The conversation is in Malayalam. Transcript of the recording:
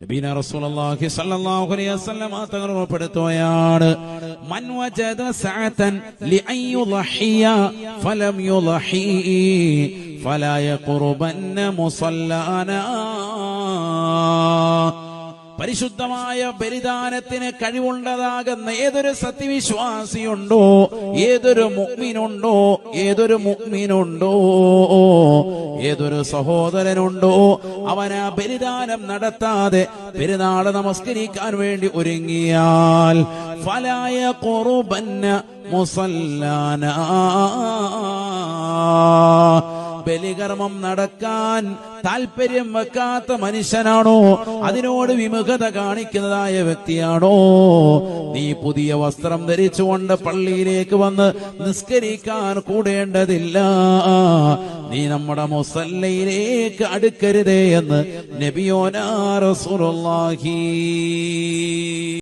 നബീന റസൂലുള്ളാഹി സ്വല്ലല്ലാഹു അലൈഹി വസല്ലം തങ്ങൾ ഉൾപ്പെടുത്തുകയാണ്, മൻ വജദ സഅതൻ ലിഅൻ യുളഹിയ ഫലം യുളഹി ഫലാ യഖറുബന്ന മുസല്ലാനാ. പരിശുദ്ധമായ ബലിദാനത്തിന് കഴിവുള്ളതാകുന്ന ഏതൊരു സത്യവിശ്വാസിയുണ്ടോ, ഏതൊരു മുഅ്മിനുണ്ടോ, ഏതൊരു സഹോദരനുണ്ടോ, അവൻ ആ ബലിദാനം നടത്താതെ പെരുന്നാൾ നമസ്കരിക്കാൻ വേണ്ടി ഒരുങ്ങിയാൽ ഫലാ യഖറുബന്ന മുസല്ലാനാ, ബലികർമ്മം നടക്കാൻ താല്പര്യം വെക്കാത്ത മനുഷ്യനാണോ, അതിനോട് വിമുഖത കാണിക്കുന്നതായ വ്യക്തിയാണോ, നീ പുതിയ വസ്ത്രം ധരിച്ചുകൊണ്ട് പള്ളിയിലേക്ക് വന്ന് നിസ്കരിക്കാൻ കൂടേണ്ടതില്ല, നീ നമ്മുടെ മുസല്ലയിലേക്ക് അടുക്കരുതേ എന്ന് നബിയോനാ റസൂലുള്ളാഹി